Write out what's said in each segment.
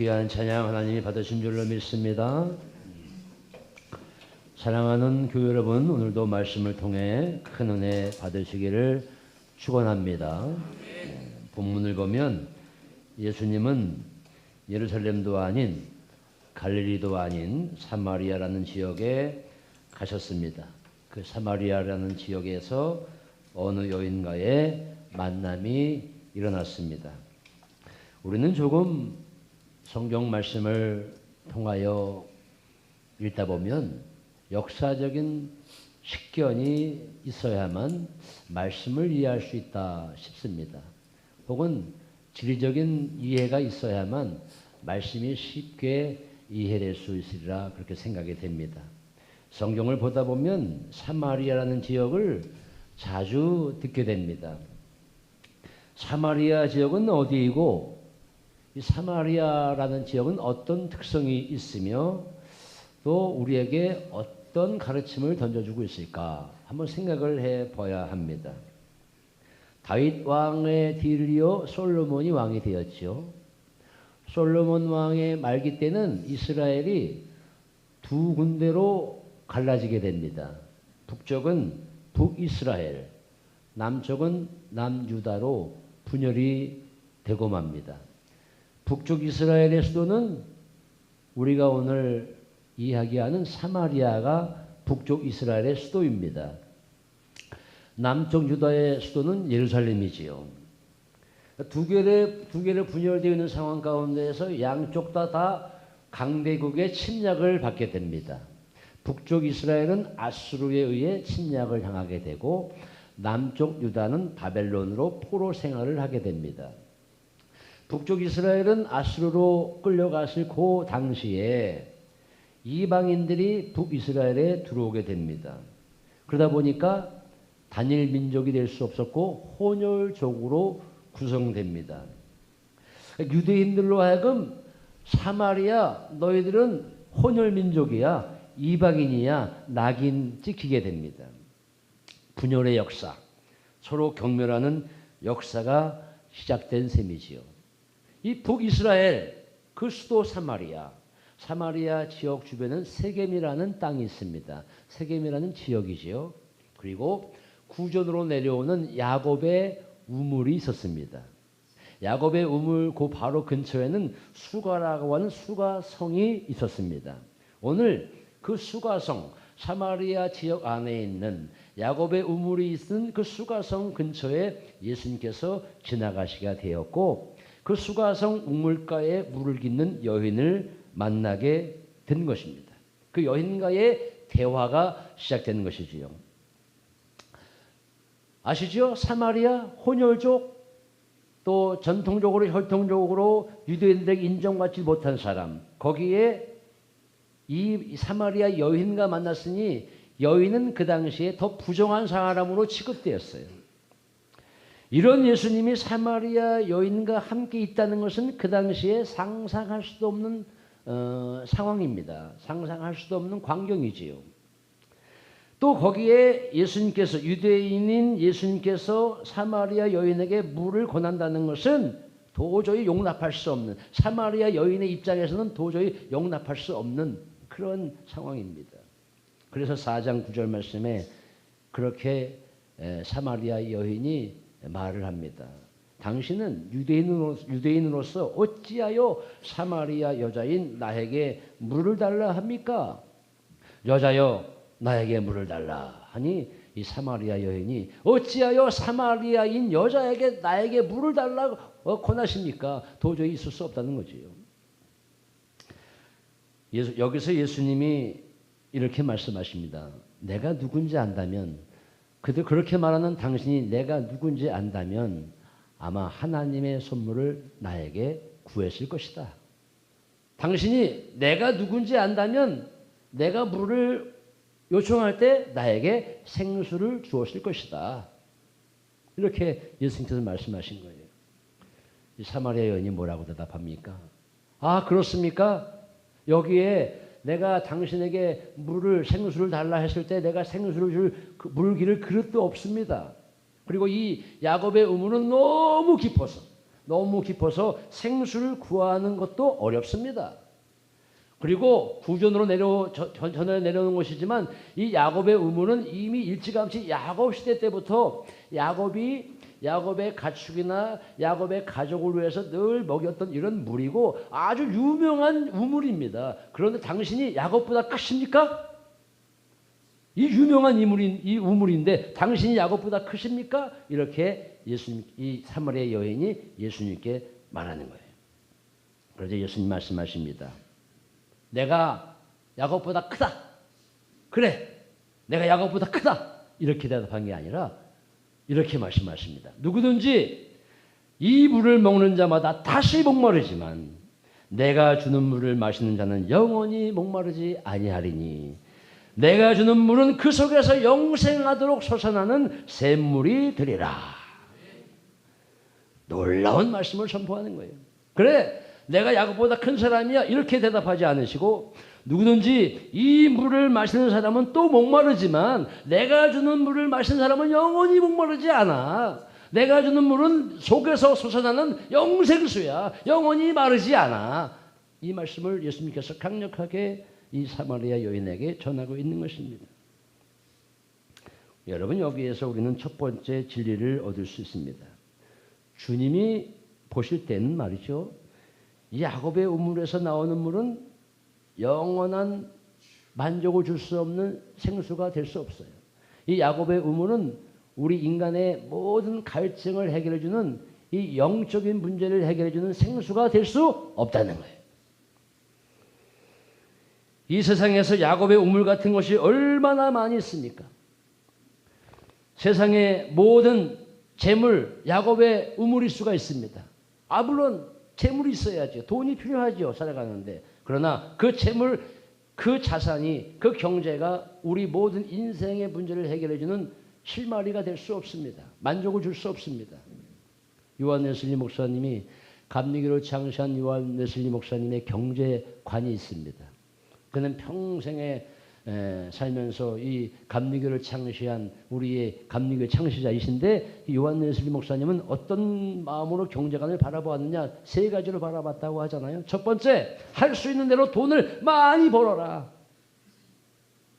귀한 찬양 하나님이 받으신 줄로 믿습니다. 사랑하는 교회 여러분, 오늘도 말씀을 통해 큰 은혜 받으시기를 축원합니다. 본문을 보면 예수님은 예루살렘도 아닌 갈릴리도 아닌 사마리아라는 지역에 가셨습니다. 그 사마리아라는 지역에서 어느 여인과의 만남이 일어났습니다. 우리는 조금 성경 말씀을 통하여 읽다 보면 역사적인 식견이 있어야만 말씀을 이해할 수 있다 싶습니다. 혹은 지리적인 이해가 있어야만 말씀이 쉽게 이해될 수 있으리라 그렇게 생각이 됩니다. 성경을 보다 보면 사마리아라는 지역을 자주 듣게 됩니다. 사마리아 지역은 어디이고 이 사마리아라는 지역은 어떤 특성이 있으며 또 우리에게 어떤 가르침을 던져주고 있을까 한번 생각을 해봐야 합니다. 다윗 왕의 뒤를 이어 솔로몬이 왕이 되었죠. 솔로몬 왕의 말기 때는 이스라엘이 두 군데로 갈라지게 됩니다. 북쪽은 북이스라엘, 남쪽은 남유다로 분열이 되고 맙니다. 북쪽 이스라엘의 수도는 우리가 오늘 이야기하는 사마리아가 북쪽 이스라엘의 수도입니다. 남쪽 유다의 수도는 예루살렘이지요. 두 개를 분열되어 있는 상황 가운데에서 양쪽 다 강대국의 침략을 받게 됩니다. 북쪽 이스라엘은 아수르에 의해 침략을 당하게 되고 남쪽 유다는 바벨론으로 포로 생활을 하게 됩니다. 북쪽 이스라엘은 아수르로 끌려갔을 그 당시에 이방인들이 북이스라엘에 들어오게 됩니다. 그러다 보니까 단일 민족이 될 수 없었고 혼혈족으로 구성됩니다. 유대인들로 하여금 사마리아 너희들은 혼혈민족이야, 이방인이야, 낙인 찍히게 됩니다. 분열의 역사, 서로 경멸하는 역사가 시작된 셈이지요. 이 북이스라엘 그 수도 사마리아 지역 주변은 세겜이라는 땅이 있습니다. 세겜이라는 지역이지요. 그리고 구전으로 내려오는 야곱의 우물이 있었습니다. 야곱의 우물 그 바로 근처에는 수가라고 하는 수가성이 있었습니다. 오늘 그 수가성 사마리아 지역 안에 있는 야곱의 우물이 있는 그 수가성 근처에 예수님께서 지나가시게 되었고 그 수가성 우물가에 물을 깃는 여인을 만나게 된 것입니다. 그 여인과의 대화가 시작되는 것이지요. 아시죠? 사마리아 혼혈족 또 전통적으로 혈통적으로 유대인들에게 인정받지 못한 사람 거기에 이 사마리아 여인과 만났으니 여인은 그 당시에 더 부정한 사람으로 취급되었어요. 이런 예수님이 사마리아 여인과 함께 있다는 것은 그 당시에 상상할 수도 없는 상황입니다. 상상할 수도 없는 광경이지요. 또 거기에 예수님께서 유대인인 예수님께서 사마리아 여인에게 물을 권한다는 것은 도저히 용납할 수 없는 사마리아 여인의 입장에서는 도저히 용납할 수 없는 그런 상황입니다. 그래서 4장 9절 말씀에 그렇게 사마리아 여인이 말을 합니다. 당신은 유대인으로서 어찌하여 사마리아 여자인 나에게 물을 달라 합니까? 여자여 나에게 물을 달라 하니 이 사마리아 여인이 어찌하여 사마리아인 여자에게 나에게 물을 달라고 권하십니까? 도저히 있을 수 없다는 거지요. 여기서 예수님이 이렇게 말씀하십니다. 내가 누군지 안다면 그렇게 말하는 당신이 내가 누군지 안다면 아마 하나님의 선물을 나에게 구했을 것이다. 당신이 내가 누군지 안다면 내가 물을 요청할 때 나에게 생수를 주었을 것이다. 이렇게 예수님께서 말씀하신 거예요. 이 사마리아 여인이 뭐라고 대답합니까? 아, 그렇습니까? 여기에 내가 당신에게 생수를 달라 했을 때 내가 생수를 줄 물 기를 그릇도 없습니다. 그리고 이 야곱의 우물은 너무 깊어서 너무 깊어서 생수를 구하는 것도 어렵습니다. 그리고 구전으로 전에 내려오는 것이지만 이 야곱의 우물은 이미 일찌감치 야곱 시대 때부터 야곱의 가축이나 야곱의 가족을 위해서 늘 먹였던 이런 물이고 아주 유명한 우물입니다. 그런데 당신이 야곱보다 크십니까? 이 유명한 이 우물인데 당신이 야곱보다 크십니까? 이렇게 이 사마리아 여인이 예수님께 말하는 거예요. 그래서 예수님 말씀하십니다. 내가 야곱보다 크다. 그래, 내가 야곱보다 크다. 이렇게 대답한 게 아니라 이렇게 말씀하십니다. 누구든지 이 물을 먹는 자마다 다시 목마르지만 내가 주는 물을 마시는 자는 영원히 목마르지 아니하리니 내가 주는 물은 그 속에서 영생하도록 솟아나는 샘물이 되리라. 놀라운 말씀을 선포하는 거예요. 그래, 내가 야곱보다 큰 사람이야. 이렇게 대답하지 않으시고 누구든지 이 물을 마시는 사람은 또 목마르지만 내가 주는 물을 마시는 사람은 영원히 목마르지 않아. 내가 주는 물은 속에서 솟아나는 영생수야. 영원히 마르지 않아. 이 말씀을 예수님께서 강력하게 이 사마리아 여인에게 전하고 있는 것입니다. 여러분, 여기에서 우리는 첫 번째 진리를 얻을 수 있습니다. 주님이 보실 때는 말이죠, 이 야곱의 우물에서 나오는 물은 영원한 만족을 줄 수 없는 생수가 될 수 없어요. 이 야곱의 우물은 우리 인간의 모든 갈증을 해결해 주는 이 영적인 문제를 해결해 주는 생수가 될 수 없다는 거예요. 이 세상에서 야곱의 우물 같은 것이 얼마나 많이 있습니까? 세상의 모든 재물, 야곱의 우물일 수가 있습니다. 물론 재물이 있어야죠. 돈이 필요하죠. 살아가는데. 그러나 그 재물, 그 자산이, 그 경제가 우리 모든 인생의 문제를 해결해 주는 실마리가 될 수 없습니다. 만족을 줄 수 없습니다. 요한 웨슬리 목사님이 감리교를 창시한 요한 웨슬리 목사님의 경제관이 있습니다. 그는 평생에 살면서 이 감리교를 창시한 우리의 감리교 창시자이신데 요한 웨슬리 목사님은 어떤 마음으로 경제관을 바라보았느냐, 세 가지로 바라봤다고 하잖아요. 첫 번째, 할 수 있는 대로 돈을 많이 벌어라.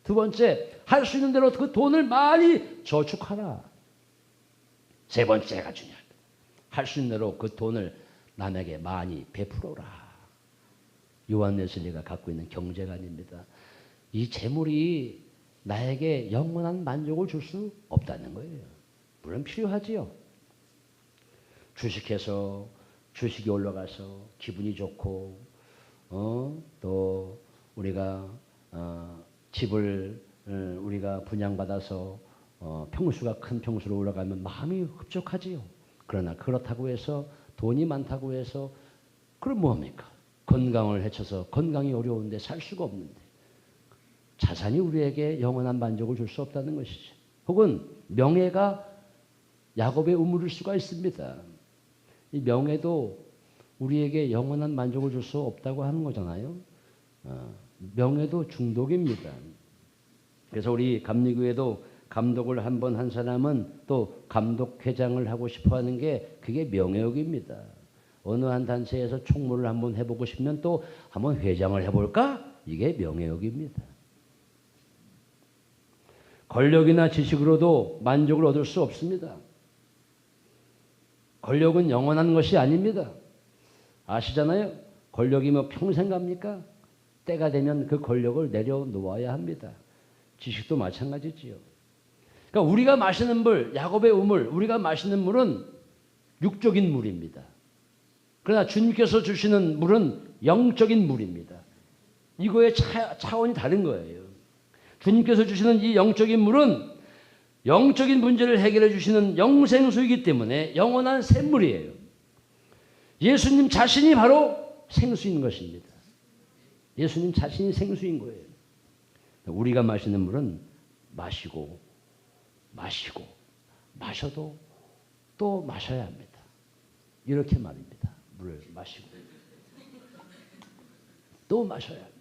두 번째, 할 수 있는 대로 그 돈을 많이 저축하라. 세 번째가 중요합니다. 할 수 있는 대로 그 돈을 남에게 많이 베풀어라. 요한 웨슬리가 갖고 있는 경제관입니다. 이 재물이 나에게 영원한 만족을 줄 수 없다는 거예요. 물론 필요하지요. 주식해서 주식이 올라가서 기분이 좋고 또 우리가 집을 우리가 분양받아서 평수가 큰 평수로 올라가면 마음이 흡족하지요. 그러나 그렇다고 해서 돈이 많다고 해서 그럼 뭐합니까? 건강을 해쳐서 건강이 어려운데 살 수가 없는데 자산이 우리에게 영원한 만족을 줄 수 없다는 것이죠. 혹은 명예가 야곱의 우물일 수가 있습니다. 이 명예도 우리에게 영원한 만족을 줄 수 없다고 하는 거잖아요. 명예도 중독입니다. 그래서 우리 감리교회도 감독을 한 번 한 사람은 또 감독회장을 하고 싶어 하는 게 그게 명예욕입니다. 어느 한 단체에서 총무를 한번 해보고 싶으면 또 한번 회장을 해볼까? 이게 명예욕입니다. 권력이나 지식으로도 만족을 얻을 수 없습니다. 권력은 영원한 것이 아닙니다. 아시잖아요? 권력이 뭐 평생 갑니까? 때가 되면 그 권력을 내려놓아야 합니다. 지식도 마찬가지지요. 그러니까 우리가 마시는 물, 야곱의 우물, 우리가 마시는 물은 육적인 물입니다. 그러나 주님께서 주시는 물은 영적인 물입니다. 이거의 차원이 다른 거예요. 주님께서 주시는 이 영적인 물은 영적인 문제를 해결해 주시는 영생수이기 때문에 영원한 샘물이에요. 예수님 자신이 바로 생수인 것입니다. 예수님 자신이 생수인 거예요. 우리가 마시는 물은 마시고 마셔도 또 마셔야 합니다. 이렇게 말입니다. 물을 마시고 또 마셔야 합니다.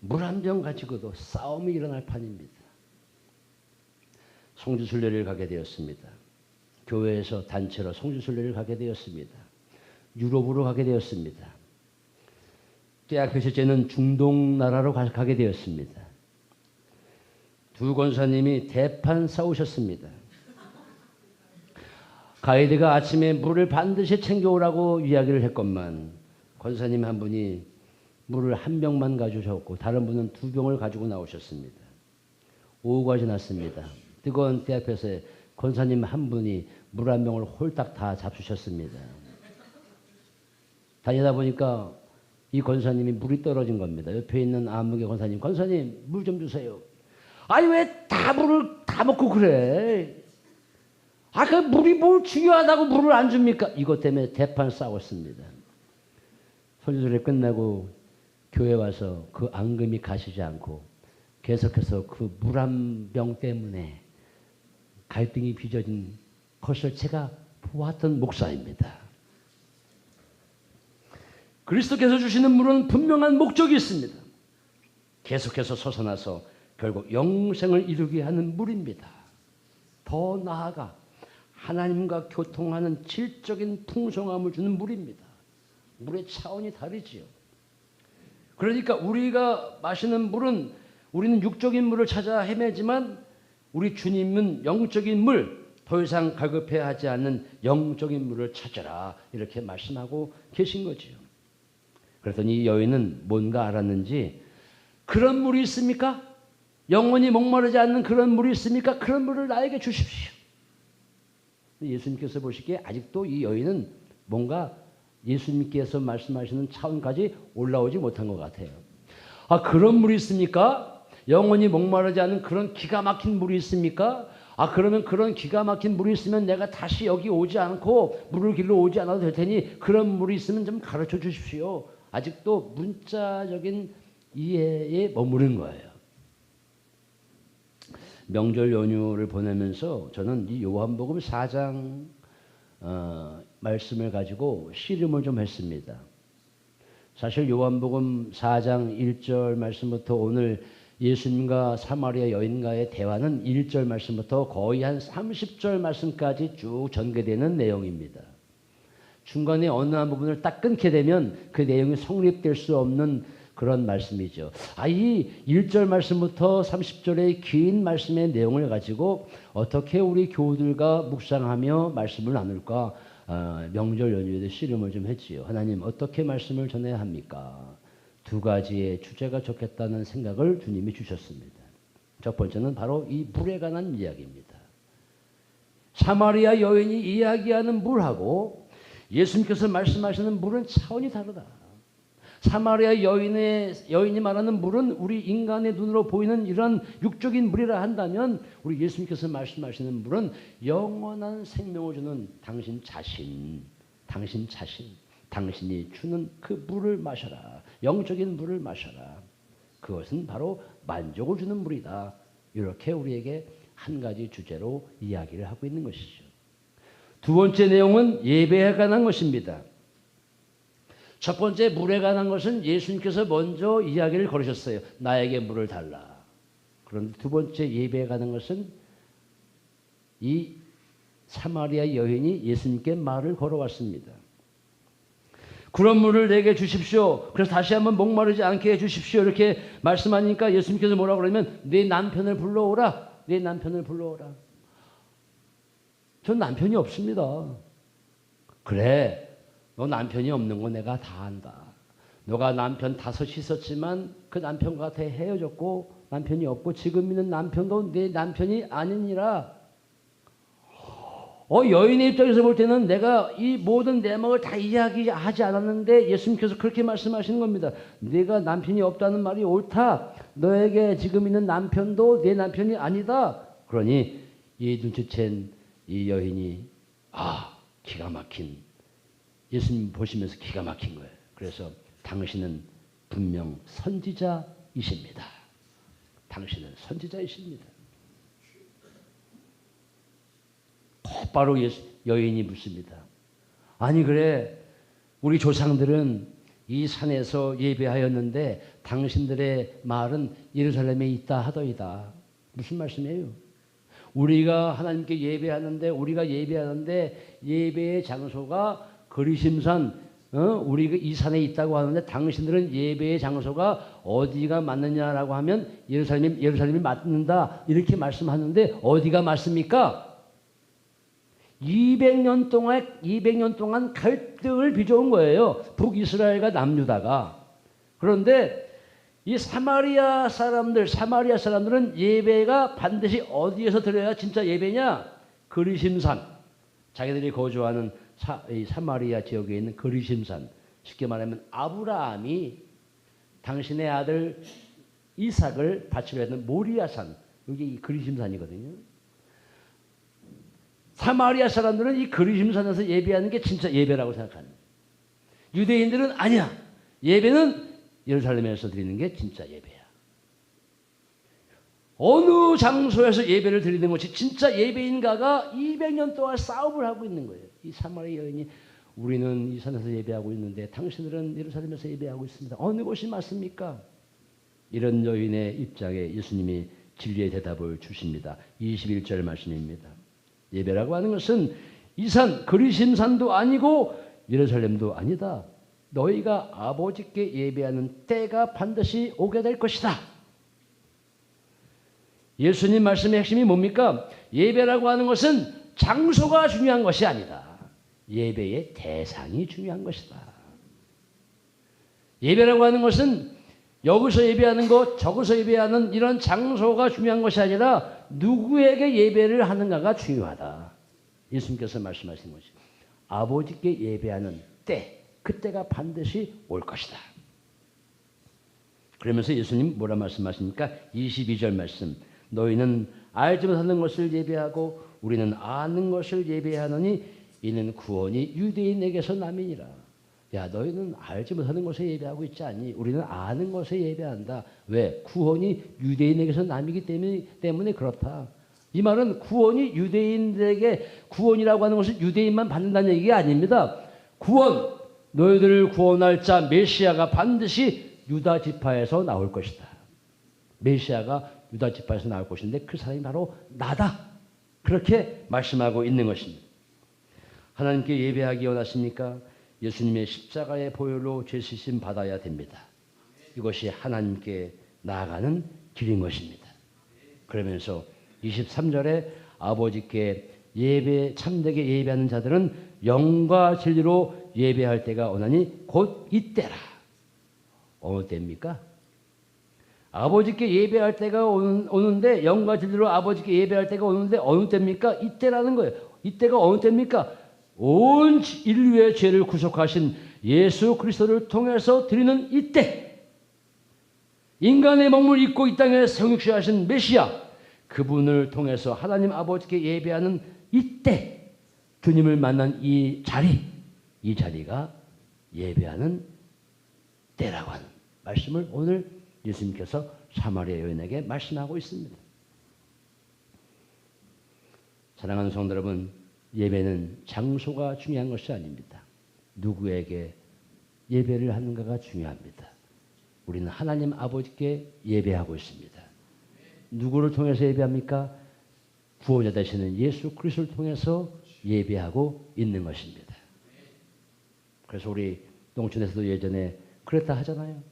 물 한 병 가지고도 싸움이 일어날 판입니다. 송지순례를 가게 되었습니다. 교회에서 단체로 성지순례를 가게 되었습니다. 유럽으로 가게 되었습니다. 대학교 첫째는 중동 나라로 가게 되었습니다. 두 권사님이 대판 싸우셨습니다. 가이드가 아침에 물을 반드시 챙겨오라고 이야기를 했건만 권사님 한 분이 물을 한 병만 가져오셨고 다른 분은 두 병을 가지고 나오셨습니다. 오후가 지났습니다. 뜨거운 때 앞에서 권사님 한 분이 물 한 병을 홀딱 다 잡수셨습니다. 다니다 보니까 이 권사님이 물이 떨어진 겁니다. 옆에 있는 안목의 권사님, 권사님 물 좀 주세요. 아니 왜 다 물을 다 먹고 그래? 아, 그 물이 뭘 중요하다고 물을 안 줍니까? 이것 때문에 대판 싸웠습니다. 설교를 끝나고 교회 와서 그 앙금이 가시지 않고 계속해서 그 물 한 병 때문에 갈등이 빚어진 것을 제가 보았던 목사입니다. 그리스도께서 주시는 물은 분명한 목적이 있습니다. 계속해서 솟아나서 결국 영생을 이루게 하는 물입니다. 더 나아가 하나님과 교통하는 질적인 풍성함을 주는 물입니다. 물의 차원이 다르지요. 그러니까 우리가 마시는 물은 우리는 육적인 물을 찾아 헤매지만 우리 주님은 영적인 물, 더 이상 갈급해야 하지 않는 영적인 물을 찾아라 이렇게 말씀하고 계신 거지요. 그랬더니 이 여인은 뭔가 알았는지 그런 물이 있습니까? 영원히 목마르지 않는 그런 물이 있습니까? 그런 물을 나에게 주십시오. 예수님께서 보시기에 아직도 이 여인은 뭔가 예수님께서 말씀하시는 차원까지 올라오지 못한 것 같아요. 아, 그런 물이 있습니까? 영원히 목마르지 않은 그런 기가 막힌 물이 있습니까? 아, 그러면 그런 기가 막힌 물이 있으면 내가 다시 여기 오지 않고 물을 길러 오지 않아도 될 테니 그런 물이 있으면 좀 가르쳐 주십시오. 아직도 문자적인 이해에 머무른 거예요. 명절 연휴를 보내면서 저는 이 요한복음 4장 말씀을 가지고 씨름을 좀 했습니다. 사실 요한복음 4장 1절 말씀부터 오늘 예수님과 사마리아 여인과의 대화는 1절 말씀부터 거의 한 30절 말씀까지 쭉 전개되는 내용입니다. 중간에 어느 한 부분을 딱 끊게 되면 그 내용이 성립될 수 없는 그런 말씀이죠. 이 1절 말씀부터 30절의 긴 말씀의 내용을 가지고 어떻게 우리 교우들과 묵상하며 말씀을 나눌까 명절 연휴에도 씨름을 좀 했지요. 하나님 어떻게 말씀을 전해야 합니까? 두 가지의 주제가 좋겠다는 생각을 주님이 주셨습니다. 첫 번째는 바로 이 물에 관한 이야기입니다. 사마리아 여인이 이야기하는 물하고 예수님께서 말씀하시는 물은 차원이 다르다. 사마리아 여인이 말하는 물은 우리 인간의 눈으로 보이는 이런 육적인 물이라 한다면 우리 예수님께서 말씀하시는 물은 영원한 생명을 주는 당신 자신, 당신이 주는 그 물을 마셔라. 영적인 물을 마셔라. 그것은 바로 만족을 주는 물이다. 이렇게 우리에게 한 가지 주제로 이야기를 하고 있는 것이죠. 두 번째 내용은 예배에 관한 것입니다. 첫 번째 물에 관한 것은 예수님께서 먼저 이야기를 걸으셨어요. 나에게 물을 달라. 그런데 두 번째 예배에 관한 것은 이 사마리아 여인이 예수님께 말을 걸어왔습니다. 그런 물을 내게 주십시오. 그래서 다시 한번 목마르지 않게 해주십시오. 이렇게 말씀하니까 예수님께서 뭐라고 그러면 네 남편을 불러오라. 네 남편을 불러오라. 전 남편이 없습니다. 그래, 너 남편이 없는 거 내가 다 안다. 너가 남편 5이 있었지만 그 남편과 다 헤어졌고 남편이 없고 지금 있는 남편도 네 남편이 아니니라. 여인의 입장에서 볼 때는 내가 이 모든 내막을 다 이야기하지 않았는데 예수님께서 그렇게 말씀하시는 겁니다. 네가 남편이 없다는 말이 옳다. 너에게 지금 있는 남편도 네 남편이 아니다. 그러니 이 눈치챈 이 여인이 기가 막힌, 예수님 보시면서 기가 막힌 거예요. 그래서 당신은 분명 선지자이십니다. 당신은 선지자이십니다. 곧바로 여인이 묻습니다. 아니 그래, 우리 조상들은 이 산에서 예배하였는데 당신들의 말은 예루살렘에 있다 하더이다. 무슨 말씀이에요? 우리가 하나님께 우리가 예배하는데 예배의 장소가 그리심산, 우리가 이 산에 있다고 하는데 당신들은 예배의 장소가 어디가 맞느냐라고 하면 예루살렘이 맞는다 이렇게 말씀하는데 어디가 맞습니까? 200년 동안 갈등을 빚어온 거예요. 북이스라엘과 남유다가. 그런데 이 사마리아 사람들은 예배가 반드시 어디에서 드려야 진짜 예배냐? 그리심산. 자기들이 거주하는 사마리아 지역에 있는 그리심산. 쉽게 말하면 아브라함이 당신의 아들 이삭을 바치려 했던 모리아산. 여기 그리심산이거든요. 사마리아 사람들은 이 그리심산에서 예배하는 게 진짜 예배라고 생각합니다. 유대인들은 아니야. 예배는 예루살렘에서 드리는 게 진짜 예배야. 어느 장소에서 예배를 드리는 것이 진짜 예배인가가 200년 동안 싸움을 하고 있는 거예요. 이 사마리아 여인이 우리는 이 산에서 예배하고 있는데 당신들은 예루살렘에서 예배하고 있습니다. 어느 곳이 맞습니까? 이런 여인의 입장에 예수님이 진리의 대답을 주십니다. 21절 말씀입니다. 예배라고 하는 것은 이 산 그리심산도 아니고 예루살렘도 아니다. 너희가 아버지께 예배하는 때가 반드시 오게 될 것이다. 예수님 말씀의 핵심이 뭡니까? 예배라고 하는 것은 장소가 중요한 것이 아니다. 예배의 대상이 중요한 것이다. 예배라고 하는 것은 여기서 예배하는 것, 저기서 예배하는 이런 장소가 중요한 것이 아니라 누구에게 예배를 하는가가 중요하다. 예수님께서 말씀하신 것이 아버지께 예배하는 때, 그때가 반드시 올 것이다. 그러면서 예수님 뭐라 말씀하십니까? 22절 말씀. 너희는 알지 못하는 것을 예배하고 우리는 아는 것을 예배하노니 이는 구원이 유대인에게서 남이니라. 야, 너희는 알지 못하는 것에 예배하고 있지 않니? 우리는 아는 것에 예배한다. 왜? 구원이 유대인에게서 남이기 때문에 그렇다. 이 말은 구원이 유대인들에게, 구원이라고 하는 것은 유대인만 받는다는 얘기가 아닙니다. 구원, 너희들을 구원할 자 메시아가 반드시 유다 지파에서 나올 것이다. 메시아가 유다 지파에서 나올 것인데 그 사람이 바로 나다. 그렇게 말씀하고 있는 것입니다. 하나님께 예배하기 원하십니까? 예수님의 십자가의 보혈로 죄 씻음 받아야 됩니다. 이것이 하나님께 나아가는 길인 것입니다. 그러면서 23절에 아버지께 참되게 예배하는 자들은 영과 진리로 예배할 때가 오나니 곧 이때라. 어느 때입니까? 아버지께 예배할 때가 오는데, 영과 진리로 아버지께 예배할 때가 오는데 어느 때입니까? 이때라는 거예요. 이때가 어느 때입니까? 온 인류의 죄를 구속하신 예수 그리스도를 통해서 드리는 이때, 인간의 몸을 입고 이 땅에 성육신하신 메시아, 그분을 통해서 하나님 아버지께 예배하는 이때, 주님을 만난 이 자리가 예배하는 때라고 하는 말씀을 오늘 예수님께서 사마리아 여인에게 말씀하고 있습니다. 사랑하는 성도 여러분, 예배는 장소가 중요한 것이 아닙니다. 누구에게 예배를 하는가가 중요합니다. 우리는 하나님 아버지께 예배하고 있습니다. 누구를 통해서 예배합니까? 구원자 되시는 예수 그리스도를 통해서 예배하고 있는 것입니다. 그래서 우리 농촌에서도 예전에 그랬다 하잖아요.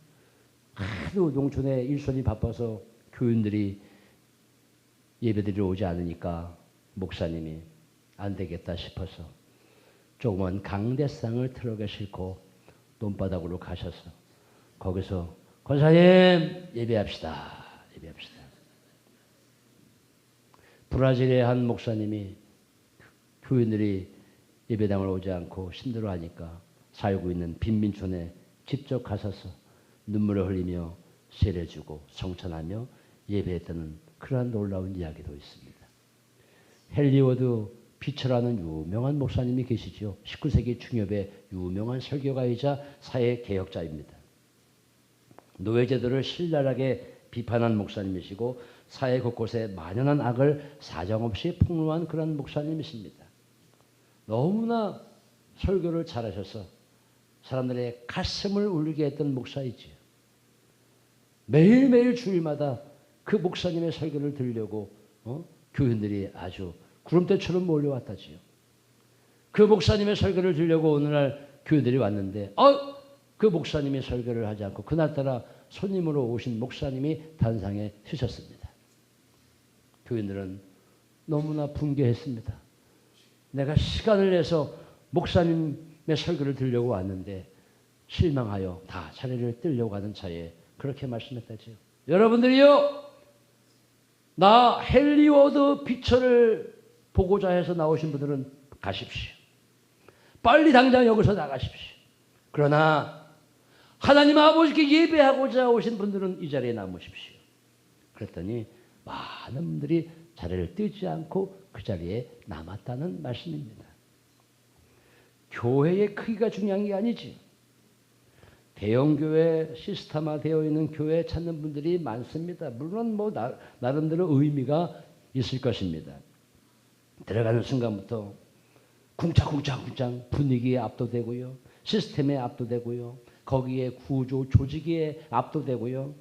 하도 농촌에 일손이 바빠서 교인들이 예배드리러 오지 않으니까 목사님이 안 되겠다 싶어서 조그만 강대상을 트럭에 싣고 논바닥으로 가셔서 거기서 권사님 예배합시다. 브라질의 한 목사님이 교인들이 예배당을 오지 않고 힘들어하니까 살고 있는 빈민촌에 직접 가셔서 눈물을 흘리며 세례주고 성찬하며 예배했다는 그러한 놀라운 이야기도 있습니다. 헨리 피처라는 유명한 목사님이 계시죠. 19세기 중엽의 유명한 설교가이자 사회개혁자입니다. 노예제도를 신랄하게 비판한 목사님이시고 사회 곳곳에 만연한 악을 사정없이 폭로한 그런 목사님이십니다. 너무나 설교를 잘하셔서 사람들의 가슴을 울리게 했던 목사이지요. 매일매일 주일마다 그 목사님의 설교를 들으려고 교인들이 아주 구름대처럼 몰려왔다지요. 그 목사님의 설교를 들으려고 어느 날 교인들이 왔는데 그 목사님이 설교를 하지 않고 그날따라 손님으로 오신 목사님이 단상에 서셨습니다. 교인들은 너무나 분개했습니다. 내가 시간을 내서 목사님의 설교를 들으려고 왔는데 실망하여 다 자리를 뜨려고 하는 차에 그렇게 말씀했다지요. 여러분들이요, 나 헨리 워드 비처를 보고자 해서 나오신 분들은 가십시오. 빨리 당장 여기서 나가십시오. 그러나 하나님 아버지께 예배하고자 오신 분들은 이 자리에 남으십시오. 그랬더니 많은 분들이 자리를 뜨지 않고 그 자리에 남았다는 말씀입니다. 교회의 크기가 중요한 게 아니지. 대형교회 시스템화되어 있는 교회 찾는 분들이 많습니다. 물론 나름대로 의미가 있을 것입니다. 들어가는 순간부터 쿵짝쿵짝쿵짝 분위기에 압도되고요. 시스템에 압도되고요. 거기에 구조, 조직에 압도되고요.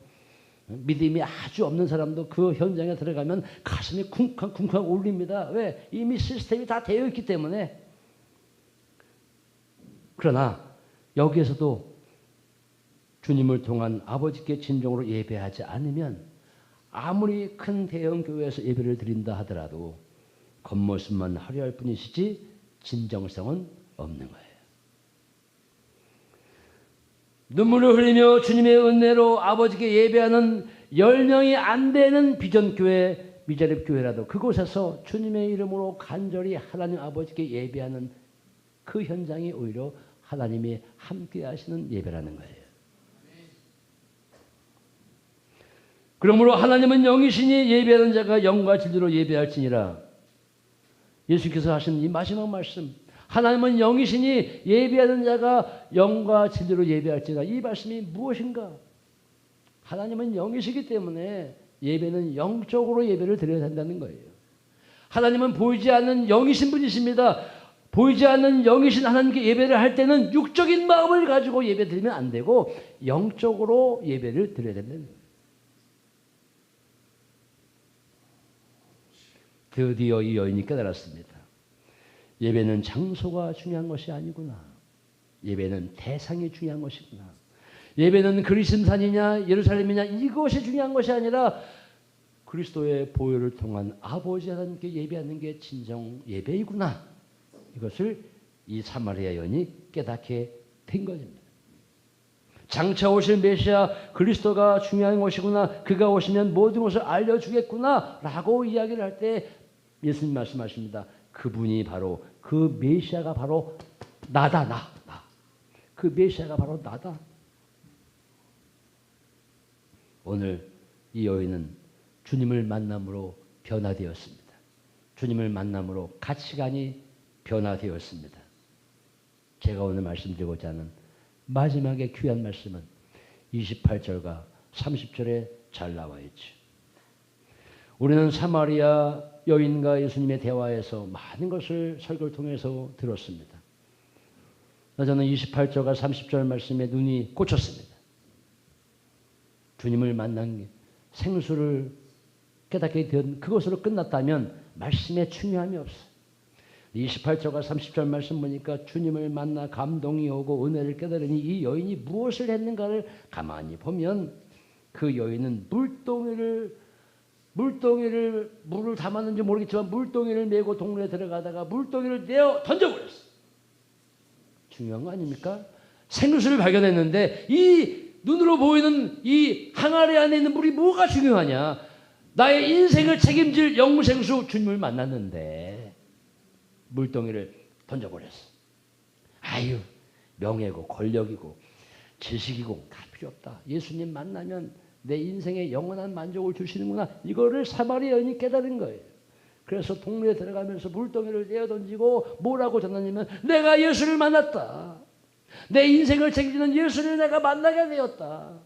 믿음이 아주 없는 사람도 그 현장에 들어가면 가슴이 쿵쾅쿵쾅 울립니다. 왜? 이미 시스템이 다 되어 있기 때문에. 그러나 여기에서도 주님을 통한 아버지께 진정으로 예배하지 않으면 아무리 큰 대형 교회에서 예배를 드린다 하더라도 겉모습만 화려할 뿐이시지 진정성은 없는 거예요. 눈물을 흘리며 주님의 은혜로 아버지께 예배하는 10명이 안 되는 비전교회, 미자립교회라도 그곳에서 주님의 이름으로 간절히 하나님 아버지께 예배하는 그 현장이 오히려 하나님이 함께 하시는 예배라는 거예요. 그러므로 하나님은 영이시니 예배하는 자가 영과 진리로 예배할지니라. 예수께서 하신 이 마지막 말씀, 하나님은 영이시니 예배하는 자가 영과 진리로 예배할지니라. 이 말씀이 무엇인가? 하나님은 영이시기 때문에 예배는 영적으로 예배를 드려야 한다는 거예요. 하나님은 보이지 않는 영이신 분이십니다. 보이지 않는 영이신 하나님께 예배를 할 때는 육적인 마음을 가지고 예배 드리면 안 되고 영적으로 예배를 드려야 된다는 거예요. 드디어 이 여인이 깨달았습니다. 예배는 장소가 중요한 것이 아니구나. 예배는 대상이 중요한 것이구나. 예배는 그리심산이냐 예루살렘이냐 이것이 중요한 것이 아니라 그리스도의 보혈을 통한 아버지 하나님께 예배하는 게 진정 예배이구나. 이것을 이 사마리아 여인이 깨닫게 된 것입니다. 장차 오실 메시아 그리스도가 중요한 것이구나. 그가 오시면 모든 것을 알려주겠구나 라고 이야기를 할 때 예수님 말씀하십니다. 그분이 바로 그 메시아가 바로 나다. 나. 그 메시아가 바로 나다. 오늘 이 여인은 주님을 만남으로 변화되었습니다. 주님을 만남으로 가치관이 변화되었습니다. 제가 오늘 말씀드리고자 하는 마지막에 귀한 말씀은 28절과 30절에 잘 나와 있죠. 우리는 사마리아 여인과 예수님의 대화에서 많은 것을 설교를 통해서 들었습니다. 저는 28절과 30절 말씀에 눈이 꽂혔습니다. 주님을 만난 게 생수를 깨닫게 된 그것으로 끝났다면 말씀에 중요함이 없어요. 28절과 30절 말씀 보니까 주님을 만나 감동이 오고 은혜를 깨달으니 이 여인이 무엇을 했는가를 가만히 보면 그 여인은 물을 담았는지 모르겠지만 물동이를 메고 동네에 들어가다가 물동이를 내어 던져버렸어요. 중요한 거 아닙니까? 생수를 발견했는데 이 눈으로 보이는 이 항아리 안에 있는 물이 뭐가 중요하냐? 나의 인생을 책임질 영생수 주님을 만났는데 물동이를 던져버렸어. 아유, 명예고 권력이고 지식이고 다 필요 없다. 예수님 만나면 내 인생에 영원한 만족을 주시는구나. 이거를 사마리아 여인이 깨달은 거예요. 그래서 동네에 들어가면서 물동이를 내어 던지고 뭐라고 전하냐면 내가 예수를 만났다. 내 인생을 책임지는 예수를 내가 만나게 되었다.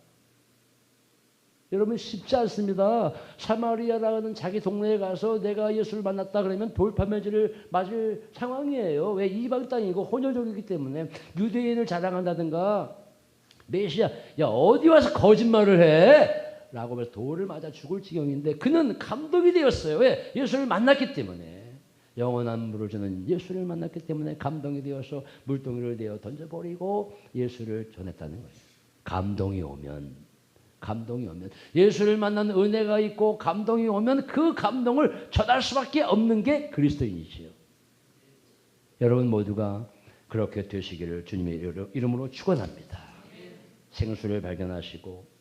여러분 쉽지 않습니다. 사마리아라는 자기 동네에 가서 내가 예수를 만났다 그러면 돌파매질을 맞을 상황이에요. 왜? 이방 땅이고 혼혈족이기 때문에 유대인을 자랑한다든가 메시아 야 어디 와서 거짓말을 해? 라고 하면서 돌을 맞아 죽을 지경인데 그는 감동이 되었어요. 왜? 예수를 만났기 때문에. 영원한 물을 주는 예수를 만났기 때문에 감동이 되어서 물동이를 내어 던져버리고 예수를 전했다는 거예요. 감동이 오면 예수를 만난 은혜가 있고 감동이 오면 그 감동을 전할 수밖에 없는 게 그리스도인이지요. 여러분 모두가 그렇게 되시기를 주님의 이름으로 축원합니다. 생수를 발견하시고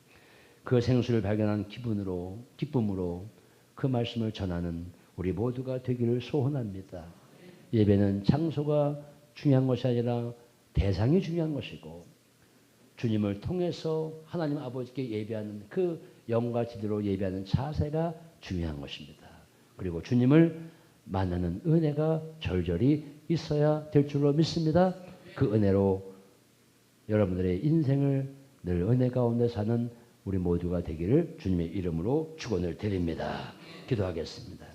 그 생수를 발견한 기쁨으로 그 말씀을 전하는 우리 모두가 되기를 소원합니다. 예배는 장소가 중요한 것이 아니라 대상이 중요한 것이고 주님을 통해서 하나님 아버지께 예배하는 그 영과 지대로 예배하는 자세가 중요한 것입니다. 그리고 주님을 만나는 은혜가 절절히 있어야 될 줄로 믿습니다. 그 은혜로 여러분들의 인생을 늘 은혜 가운데 사는 우리 모두가 되기를 주님의 이름으로 축원을 드립니다. 기도하겠습니다.